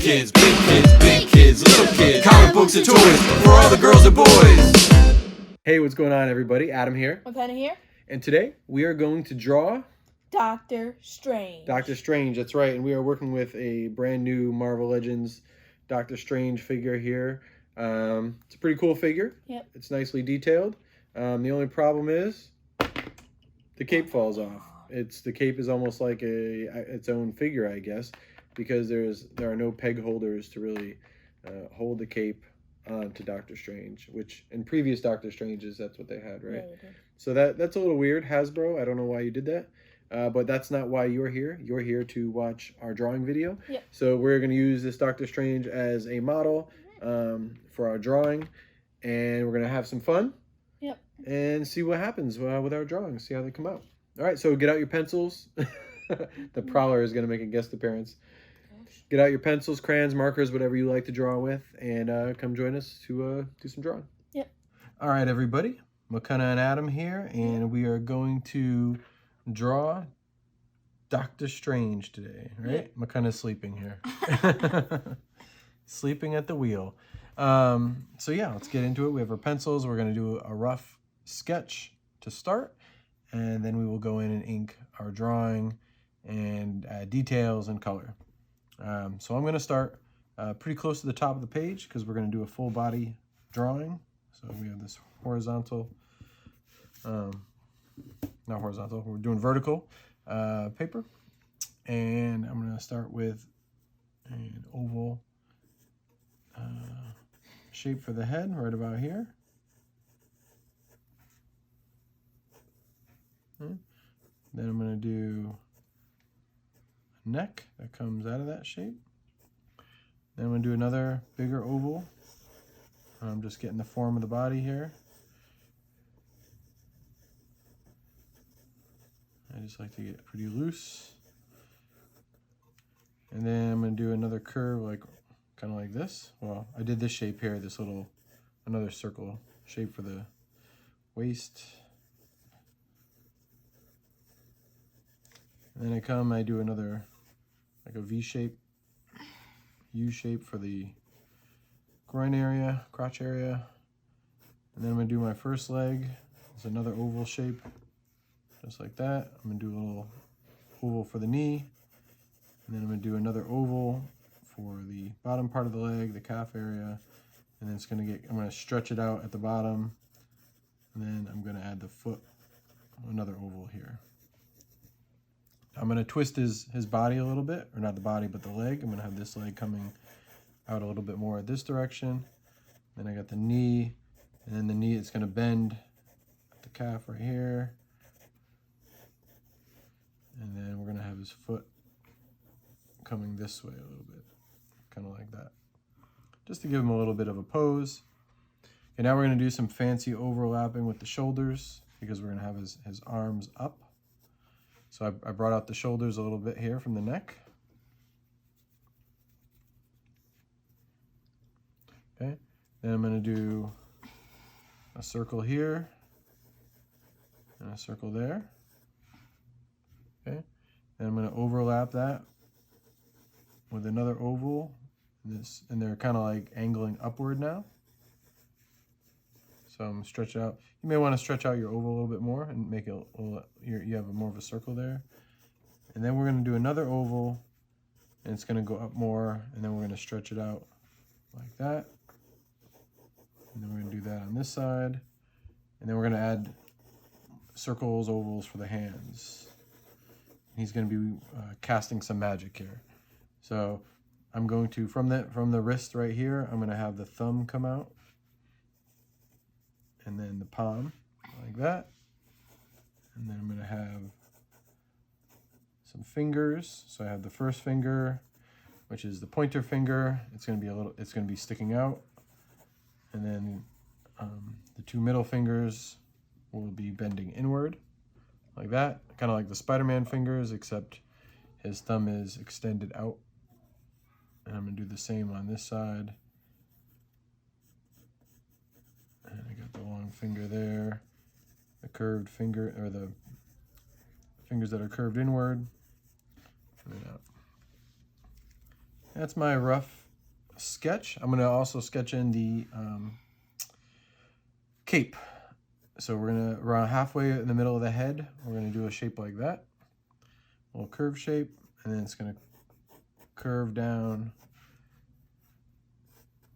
kids, big kids, little kids, comic books and toys for all the girls and boys. Hey, what's going on, everybody? Adam here. Penna here. And today we are going to draw Doctor Strange. Doctor Strange, that's right. And we are working with a brand new Marvel Legends Doctor Strange figure here. It's a pretty cool figure. Yep. It's nicely detailed. The only problem is the cape falls off. The cape is almost like its own figure, I guess, because there are no peg holders to really hold the cape to Doctor Strange, which in previous Doctor Stranges, that's what they had, right? Yeah, so that's a little weird, Hasbro. I don't know why you did that, but that's not why you're here. You're here to watch our drawing video. Yep. So we're going to use this Doctor Strange as a model for our drawing, and we're going to have some fun. Yep. And see what happens with our drawings, see how they come out. All right, so get out your pencils. The Prowler is going to make a guest appearance. Get out your pencils, crayons, markers, whatever you like to draw with, and come join us to do some drawing. Yep. All right, everybody. McKenna and Adam here, and we are going to draw Doctor Strange today, right? Yep. McKenna's sleeping here. Sleeping at the wheel. So yeah, let's get into it. We have our pencils. We're going to do a rough sketch to start, and then we will go in and ink our drawing and add details and color. So I'm going to start pretty close to the top of the page because we're going to do a full body drawing. So we have this horizontal, not horizontal, we're doing vertical paper. And I'm going to start with an oval shape for the head right about here. Then I'm going to do a neck that comes out of that shape. Then I'm going to do another bigger oval. I'm just getting the form of the body here. I just like to get pretty loose. And then I'm going to do another curve, like kind of like this. Well, I did this shape here, this little, another circle shape for the waist. And then I do another, like a V shape, U shape for the groin area, crotch area. And then I'm going to do my first leg. It's another oval shape, just like that. I'm going to do a little oval for the knee. And then I'm going to do another oval for the bottom part of the leg, the calf area. And then I'm going to stretch it out at the bottom. And then I'm going to add the foot, another oval here. I'm going to twist his body a little bit, or not the body, but the leg. I'm going to have this leg coming out a little bit more this direction. Then I got the knee, and then the knee, it's going to bend at the calf right here. And then we're going to have his foot coming this way a little bit, kind of like that, just to give him a little bit of a pose. Okay, now we're going to do some fancy overlapping with the shoulders because we're going to have his arms up. So I brought out the shoulders a little bit here from the neck. Okay, then I'm going to do a circle here and a circle there. Okay, then I'm going to overlap that with another oval. And they're kind of like angling upward now. So I'm stretching out. You may want to stretch out your oval a little bit more and make it you have more of a circle there. And then we're going to do another oval, and it's going to go up more, and then we're going to stretch it out like that. And then we're going to do that on this side. And then we're going to add circles, ovals for the hands. He's going to be casting some magic here. So I'm going to, from the wrist right here, I'm going to have the thumb come out. And then the palm, like that. And then I'm going to have some fingers. So I have the first finger, which is the pointer finger. It's going to be sticking out. And then the two middle fingers will be bending inward, like that. Kind of like the Spider-Man fingers, except his thumb is extended out. And I'm going to do the same on this side. And I got the long finger there, the curved finger, or the fingers that are curved inward, and then out. That's my rough sketch. I'm gonna also sketch in the cape. So we're gonna, around halfway in the middle of the head, we're gonna do a shape like that. A little curve shape, and then it's gonna curve down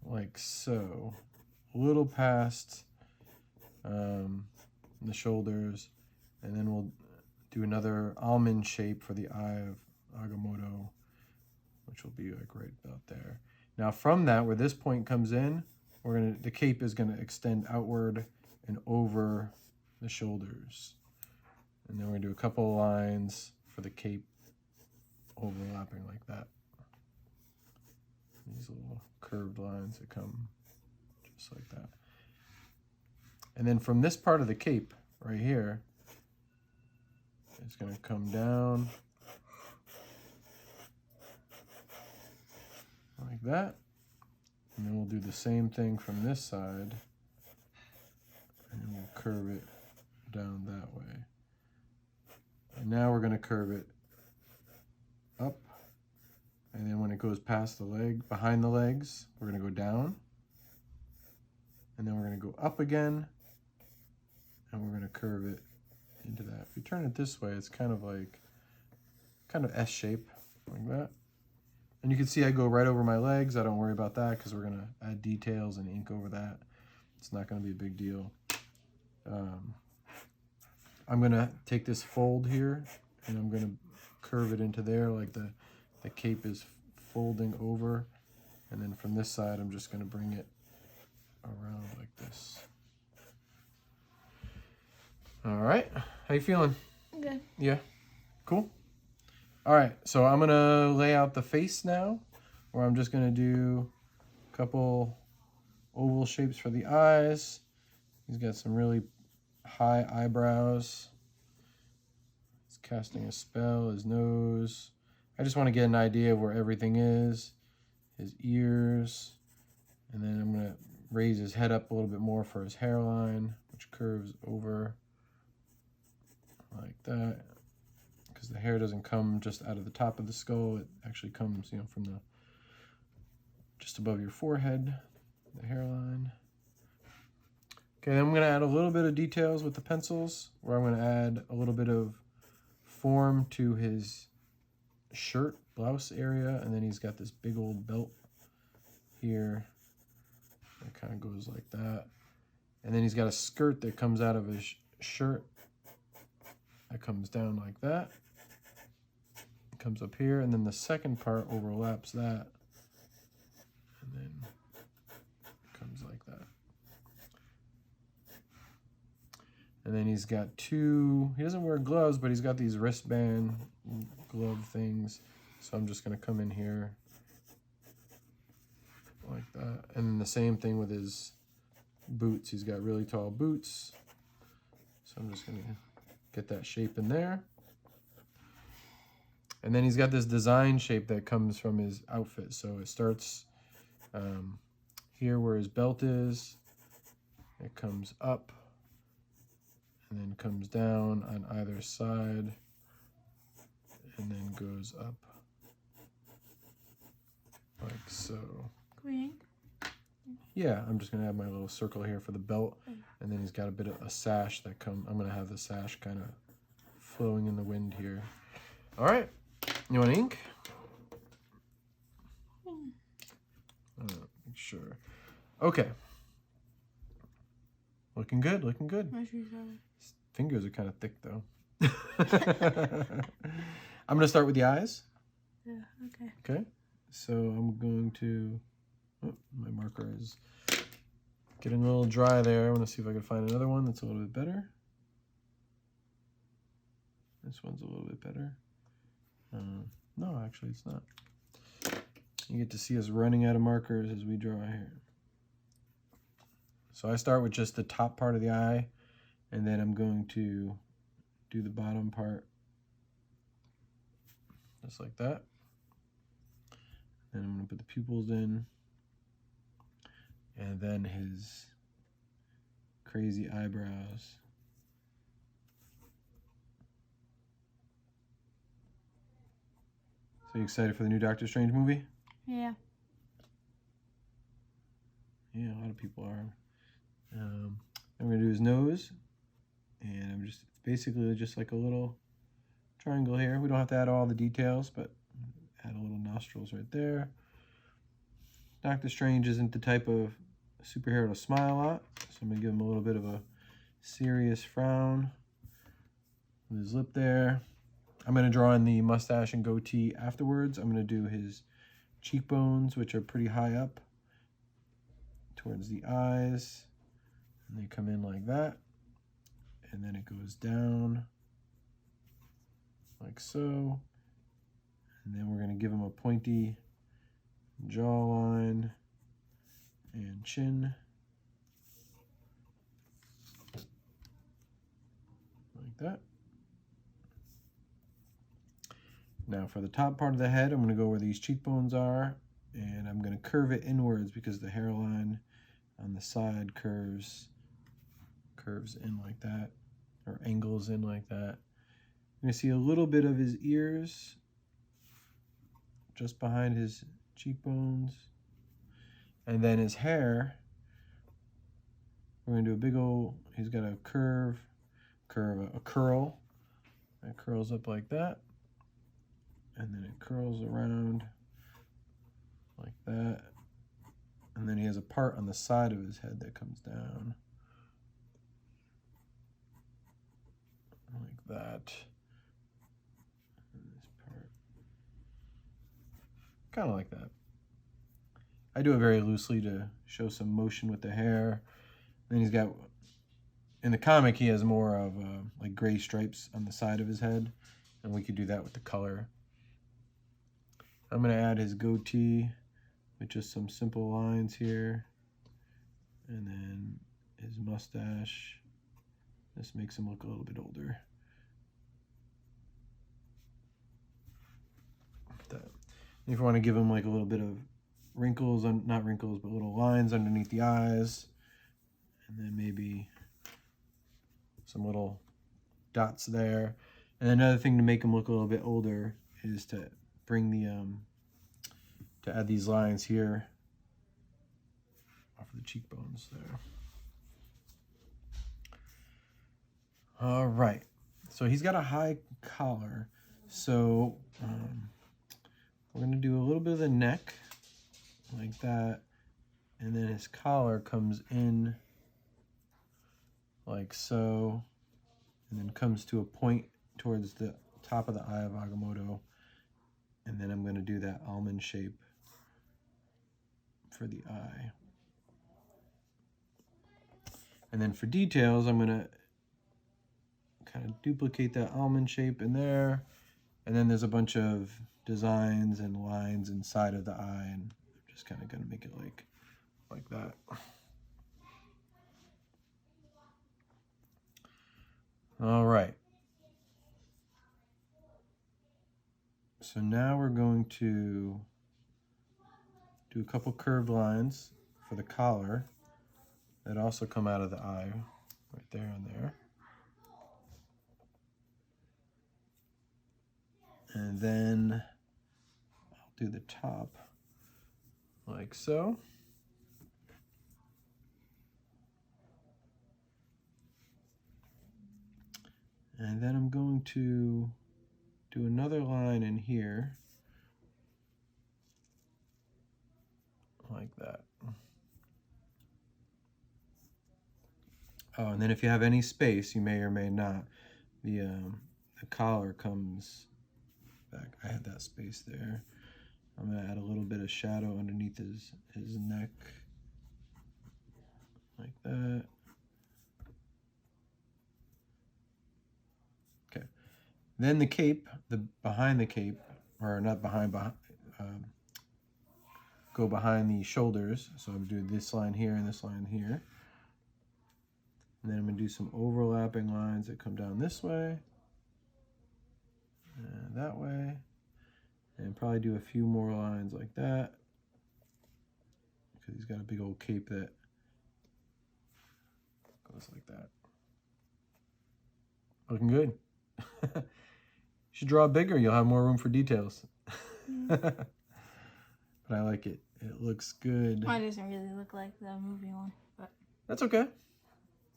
like so. A little past the shoulders, and then we'll do another almond shape for the eye of Agamotto, which will be like right about there. Now from that, where this point comes in, the cape is gonna extend outward and over the shoulders. And then we're gonna do a couple of lines for the cape overlapping like that. These little curved lines that come just like that. And then from this part of the cape right here, it's going to come down like that. And then we'll do the same thing from this side. And then we'll curve it down that way. And now we're going to curve it up. And then when it goes past the leg, behind the legs, we're going to go down. And then we're going to go up again. And we're going to curve it into that. If you turn it this way, it's kind of S shape, like that. And you can see I go right over my legs. I don't worry about that because we're going to add details and ink over that. It's not going to be a big deal. I'm going to take this fold here and I'm going to curve it into there like the cape is folding over. And then from this side, I'm just going to bring it around like this. All right, how you feeling? Good. Yeah, cool. All right, so I'm gonna lay out the face now, where I'm just gonna do a couple oval shapes for the eyes. He's got some really high eyebrows. He's casting a spell, his nose. I just wanna get an idea of where everything is. His ears, and then I'm gonna raise his head up a little bit more for his hairline, which curves over like that, because the hair doesn't come just out of the top of the skull. It actually comes, you know, from the just above your forehead, the hairline. Okay, then I'm going to add a little bit of details with the pencils, where I'm going to add a little bit of form to his shirt, blouse area, and then he's got this big old belt here. It kind of goes like that. And then he's got a skirt that comes out of his shirt. That comes down like that. It comes up here, and then the second part overlaps that. And then it comes like that. And then he's got he doesn't wear gloves, but he's got these wristband glove things. So I'm just going to come in here like that. And then the same thing with his boots. He's got really tall boots. So I'm just going to get that shape in there. And then he's got this design shape that comes from his outfit. So it starts here where his belt is. It comes up and then comes down on either side and then goes up like so. Green. Yeah, I'm just gonna have my little circle here for the belt, and then he's got a bit of a sash that I'm gonna have the sash kind of flowing in the wind here. All right, you want ink? Make sure. Okay. Looking good, looking good. My shoes are. His fingers are kind of thick though. I'm gonna start with the eyes. Yeah. Okay. Okay. So I'm going to. Oh, my marker is getting a little dry there. I want to see if I can find another one that's a little bit better. This one's a little bit better. No, actually it's not. You get to see us running out of markers as we draw here. So I start with just the top part of the eye, and then I'm going to do the bottom part just like that. Then I'm going to put the pupils in. And then his crazy eyebrows. So you excited for the new Doctor Strange movie? Yeah. Yeah, a lot of people are. I'm gonna do his nose, and I'm just basically just like a little triangle here. We don't have to add all the details, but add a little nostrils right there. Doctor Strange isn't the type of superhero to smile a lot, so I'm gonna give him a little bit of a serious frown with his lip there. I'm gonna draw in the mustache and goatee afterwards. I'm gonna do his cheekbones, which are pretty high up towards the eyes, and they come in like that, and then it goes down like so, and then we're going to give him a pointy jawline and chin like that. Now for the top part of the head, I'm going to go where these cheekbones are, and I'm going to curve it inwards because the hairline on the side curves in like that, or angles in like that. You're going to see a little bit of his ears just behind his cheekbones. And then his hair, we're going to do a big old, he's got a curl. It curls up like that. And then it curls around like that. And then he has a part on the side of his head that comes down like that. And this part, kind of like that. I do it very loosely to show some motion with the hair. Then he's got, in the comic, he has more of like gray stripes on the side of his head, and we could do that with the color. I'm going to add his goatee with just some simple lines here, and then his mustache. This makes him look a little bit older. Like that. If you want to give him like a little bit of wrinkles, not wrinkles, but little lines underneath the eyes, and then maybe some little dots there. And another thing to make him look a little bit older is to bring the to add these lines here off of the cheekbones there. All right, so he's got a high collar, so we're gonna do a little bit of the neck like that, and then his collar comes in like so, and then comes to a point towards the top of the eye of Agamotto, and then I'm going to do that almond shape for the eye. And then for details, I'm going to kind of duplicate that almond shape in there, and then there's a bunch of designs and lines inside of the eye, and I'm just kind of going to make it like that. All right. So now we're going to do a couple curved lines for the collar that also come out of the eye, right there and there. And then I'll do the top like so. And then I'm going to do another line in here, like that. Oh, and then if you have any space, you may or may not, the collar comes back. I had that space there. I'm gonna add a little bit of shadow underneath his neck, like that. Okay. Then the cape, behind the cape, or not behind, go behind the shoulders. So I'm doing this line here and this line here. And then I'm going to do some overlapping lines that come down this way and that way. And probably do a few more lines like that, because he's got a big old cape that goes like that. Looking good. You should draw bigger. You'll have more room for details. But but I like it. It looks good. Mine doesn't really look like the movie one, but That's okay.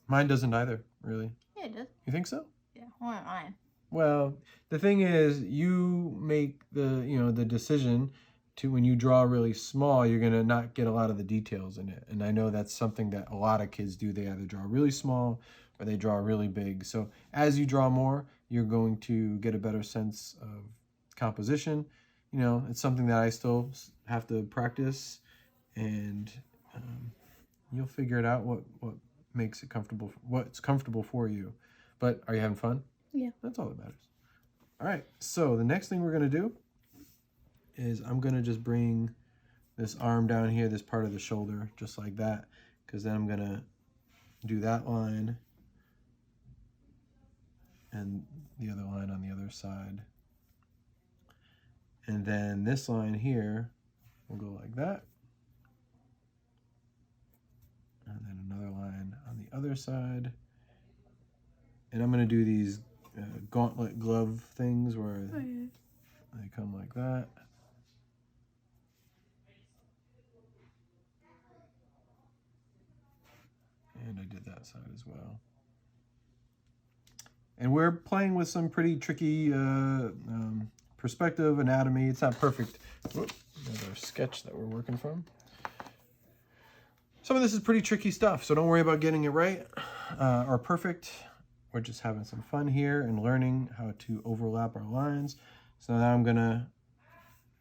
Mine doesn't either, really. yeah, it does. You think so? Yeah, well, not mine. Well, the thing is, you make the decision to, when you draw really small, you're gonna not get a lot of the details in it. And I know that's something that a lot of kids do. They either draw really small or they draw really big. So as you draw more, you're going to get a better sense of composition. It's something that I still have to practice, and you'll figure it out what makes it comfortable, what's comfortable for you. But are you having fun? Yeah. That's all that matters. All right, so the next thing we're going to do is I'm going to just bring this arm down here, this part of the shoulder, just like that, because then I'm going to do that line and the other line on the other side. And then this line here will go like that. And then another line on the other side. And I'm going to do these gauntlet glove things where they come like that. And I did that side as well. And we're playing with some pretty tricky perspective, anatomy. It's not perfect. Whoop, another sketch that we're working from. Some of this is pretty tricky stuff, so don't worry about getting it right or perfect. We're just having some fun here and learning how to overlap our lines. So now I'm gonna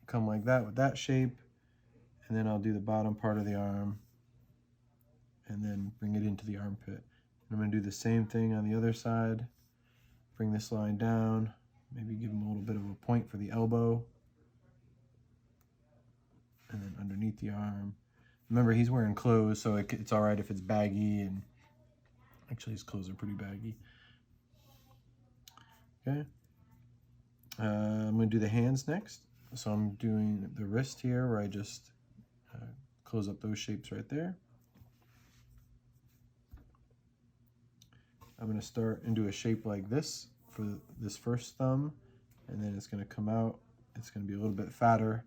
come like that with that shape, and then I'll do the bottom part of the arm and then bring it into the armpit. And I'm gonna do the same thing on the other side. Bring this line down, maybe give him a little bit of a point for the elbow. And then underneath the arm. Remember, he's wearing clothes, so it's all right if it's baggy, and actually his clothes are pretty baggy. Okay. I'm going to do the hands next. So I'm doing the wrist here, where I just close up those shapes right there. I'm going to start and do a shape like this for this first thumb, and then it's going to come out. It's going to be a little bit fatter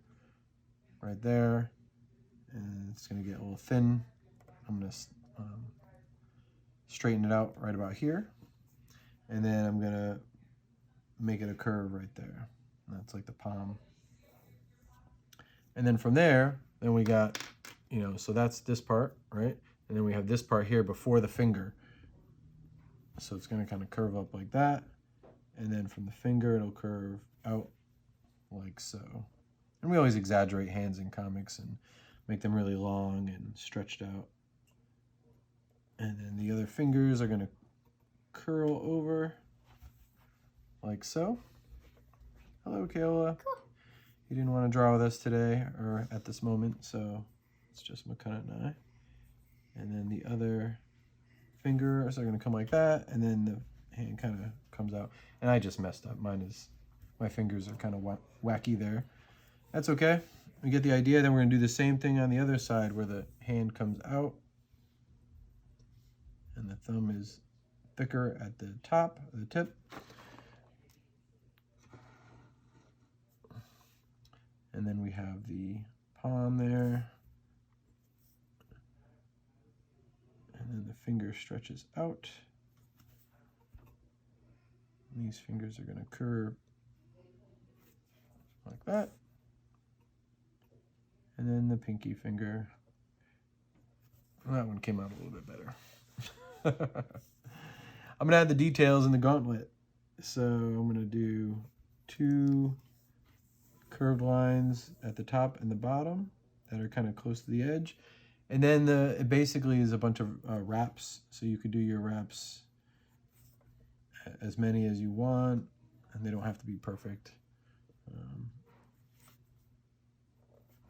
right there, and it's going to get a little thin. I'm going to straighten it out right about here, and then I'm going to make it a curve right there. And that's like the palm. And then from there, then we got, so that's this part, right? And then we have this part here before the finger. So it's going to kind of curve up like that. And then from the finger, it'll curve out like so. And we always exaggerate hands in comics and make them really long and stretched out. And then the other fingers are going to curl over like so. Hello, Kayla. Cool. You didn't want to draw with us today or at this moment, so it's just McCunna and I. And then the other fingers are going to come like that, and then the hand kind of comes out. And I just messed up. My fingers are kind of wacky there. That's okay. We get the idea. Then we're going to do the same thing on the other side where the hand comes out and the thumb is thicker at the top of the tip. And then we have the palm there. And then the finger stretches out. And these fingers are going to curve like that. And then the pinky finger. Well, that one came out a little bit better. I'm going to add the details in the gauntlet. So I'm going to do 2 curved lines at the top and the bottom that are kind of close to the edge. And then it basically is a bunch of wraps. So you could do your wraps as many as you want, and they don't have to be perfect.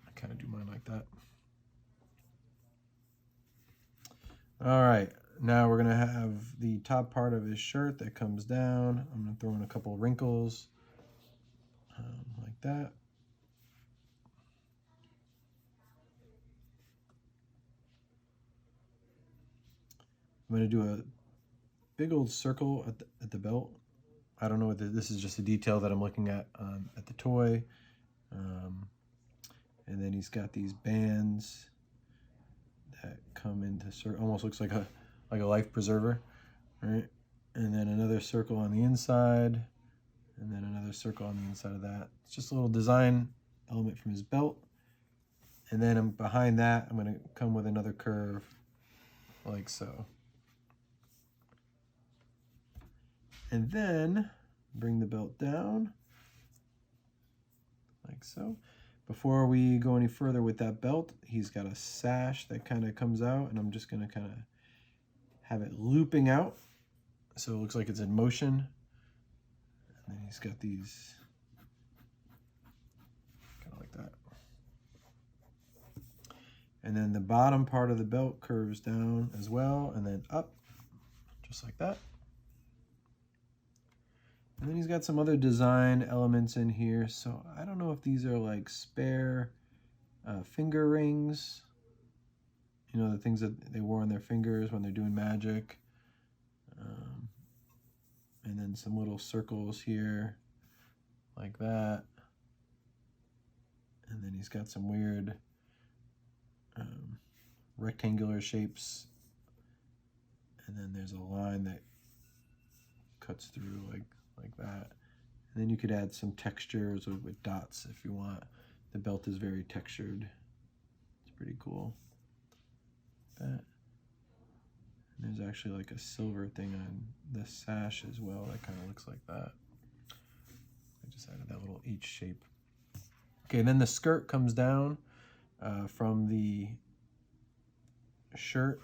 I kind of do mine like that. All right, now we're gonna have the top part of his shirt that comes down. I'm gonna throw in a couple of wrinkles like that. I'm gonna do a big old circle at the belt. I don't know what this is, just a detail that I'm looking at the toy. And then he's got these bands that come into almost looks like a life preserver, right? And then another circle on the inside, and then another circle on the inside of that. It's just a little design element from his belt. And then behind that, I'm going to come with another curve like so. And then bring the belt down like so. Before we go any further with that belt, he's got a sash that kind of comes out, and I'm just going to kind of have it looping out so it looks like it's in motion. And then he's got these kind of like that. And then the bottom part of the belt curves down as well, and then up, just like that. And then he's got some other design elements in here. So I don't know if these are like spare finger rings. You know, the things that they wore on their fingers when they're doing magic. And then some little circles here, like that. And then he's got some weird rectangular shapes. And then there's a line that cuts through like that. And then you could add some textures with dots if you want. The belt is very textured. It's pretty cool. That. And there's actually like a silver thing on the sash as well that kind of looks like that. I just added that little H shape. Okay, then the skirt comes down from the shirt,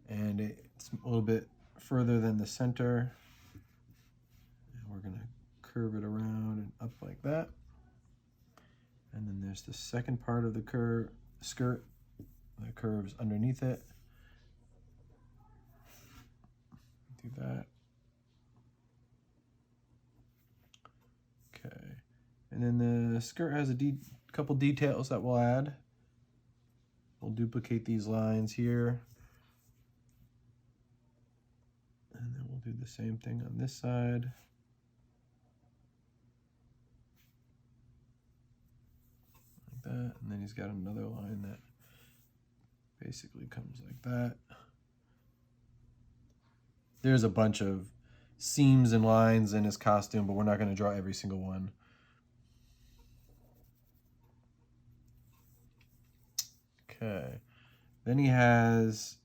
and it's a little bit further than the center. We're going to curve it around and up like that. And then there's the second part of the skirt that curves underneath it. Do that. Okay. And then the skirt has a couple details that we'll add. We'll duplicate these lines here. And then we'll do the same thing on this side. That, and then he's got another line that basically comes like that. There's a bunch of seams and lines in his costume, but we're not going to draw every single one. Okay. Then he has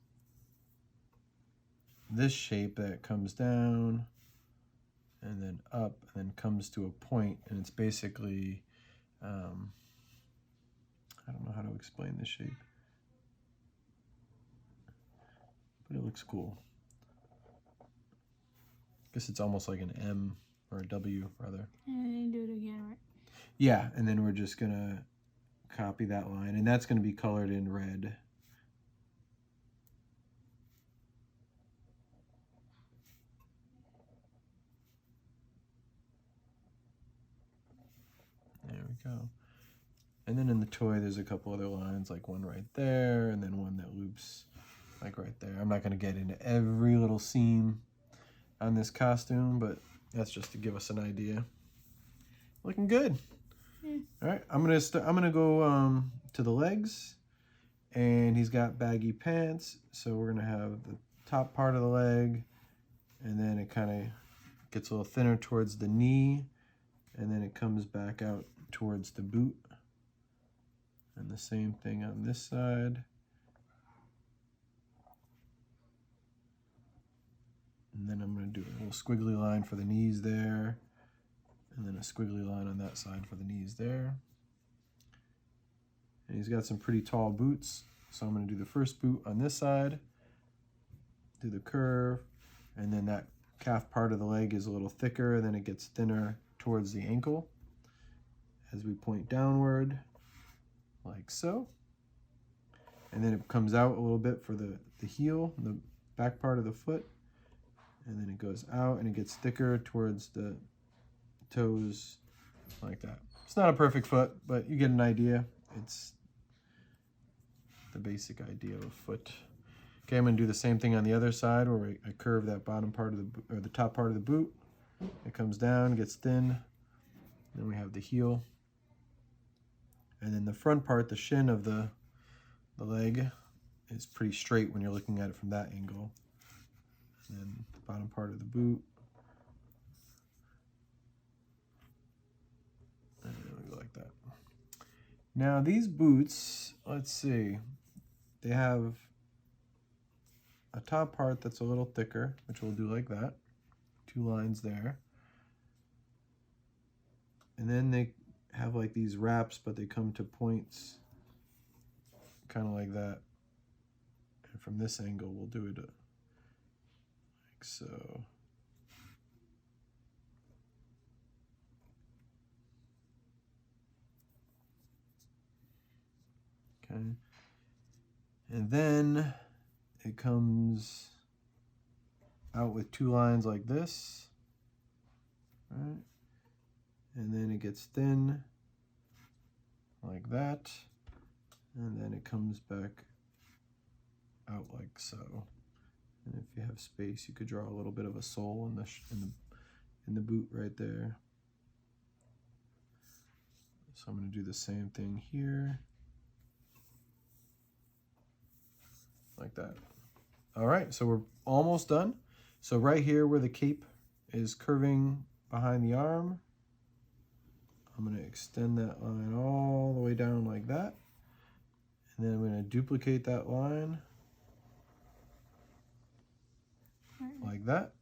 this shape that comes down and then up and then comes to a point, and it's basically I don't know how to explain this shape, but it looks cool. I guess it's almost like an M or a W, rather. And then you do it again, right? Yeah, and then we're just going to copy that line, and that's going to be colored in red. There we go. And then in the toy, there's a couple other lines, like one right there, and then one that loops like right there. I'm not going to get into every little seam on this costume, but that's just to give us an idea. Looking good. Yeah. All right, I'm gonna go to the legs, and he's got baggy pants, so we're gonna have the top part of the leg, and then it kind of gets a little thinner towards the knee, and then it comes back out towards the boot. And the same thing on this side. And then I'm going to do a little squiggly line for the knees there. And then a squiggly line on that side for the knees there. And he's got some pretty tall boots. So I'm going to do the first boot on this side. Do the curve. And then that calf part of the leg is a little thicker. Then it gets thinner towards the ankle as we point downward, like so. And then it comes out a little bit for the heel, the back part of the foot. And then it goes out and it gets thicker towards the toes, like that. It's not a perfect foot, but you get an idea. It's the basic idea of a foot. Okay, I'm going to do the same thing on the other side where I curve that bottom part of the top part of the boot. It comes down, gets thin. Then we have the heel. And then the front part, the shin of the leg, is pretty straight when you're looking at it from that angle. And then the bottom part of the boot. And we go like that. Now these boots, let's see, they have a top part that's a little thicker, which we'll do like that. 2 lines there. And then they have like these wraps, but they come to points, kind of like that. And from this angle, we'll do it like so. Okay. And then it comes out with 2 lines like this, right? And then it gets thin like that, and then it comes back out like so. And if you have space, you could draw a little bit of a sole in the boot right there. So I'm going to do the same thing here, like that. All right, so we're almost done. So right here where the cape is curving behind the arm, I'm going to extend that line all the way down like that. And then I'm going to duplicate that line like that.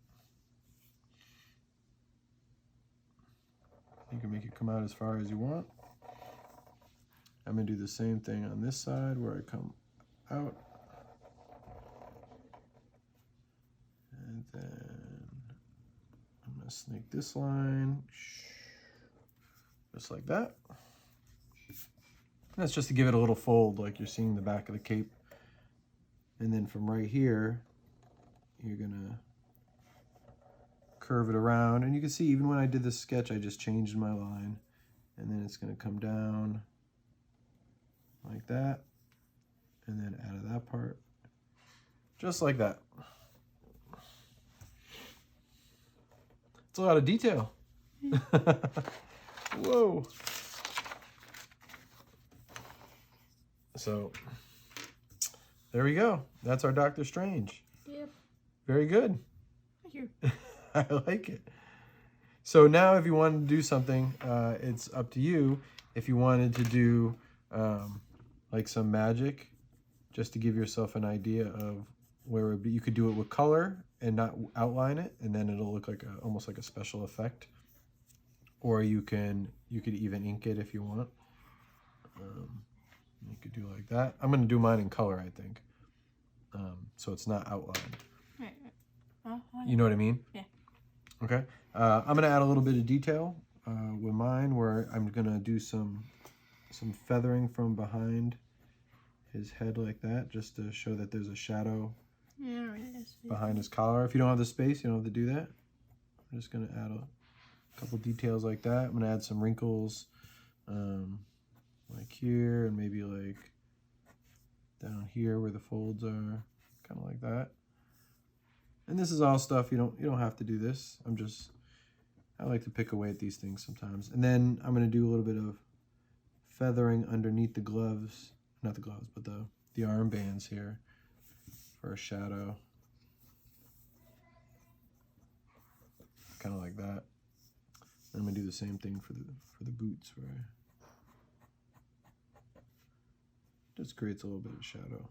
You can make it come out as far as you want. I'm going to do the same thing on this side where I come out. And then I'm going to snake this line. Just like that. That's just to give it a little fold, like you're seeing the back of the cape. And then from right here, you're gonna curve it around. And you can see even when I did this sketch, I just changed my line. And then it's gonna come down like that. And then out of that part, just like that. It's a lot of detail. Whoa. So, there we go. That's our Doctor Strange. Yep. Very good. Thank you. I like it. So now if you want to do something, it's up to you. If you wanted to do like some magic, just to give yourself an idea of where it would be, you could do it with color and not outline it, and then it'll look like almost like a special effect. Or you could even ink it if you want. You could do like that. I'm going to do mine in color, I think. So it's not outlined. Right. You know what I mean? Yeah. Okay. I'm going to add a little bit of detail with mine, where I'm going to do some feathering from behind his head like that, just to show that there's a shadow behind his collar. If you don't have the space, you don't have to do that. I'm just going to add a couple details like that. I'm going to add some wrinkles like here, and maybe like down here where the folds are, kind of like that. And this is all stuff you don't have to do this. I like to pick away at these things sometimes. And then I'm going to do a little bit of feathering underneath the gloves, not the gloves, but the armbands here for a shadow, kind of like that. I'm gonna do the same thing for the boots, where it just creates a little bit of shadow.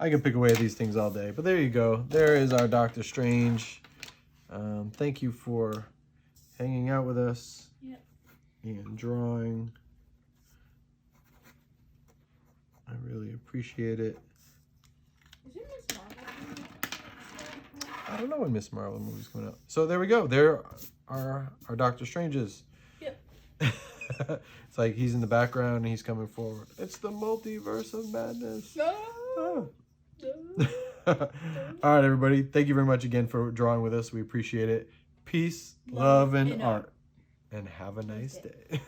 I can pick away at these things all day. But there you go. There is our Doctor Strange. Thank you for hanging out with us. Yep. And drawing. I really appreciate it. Is it Miss Marvel? I don't know when Miss Marvel movie's coming out. So there we go. There are our Doctor Stranges. Yep. It's like he's in the background and he's coming forward. It's the multiverse of madness. No. Oh. All right, everybody. Thank you very much again for drawing with us. We appreciate it. Peace, love, and art. And have a nice day.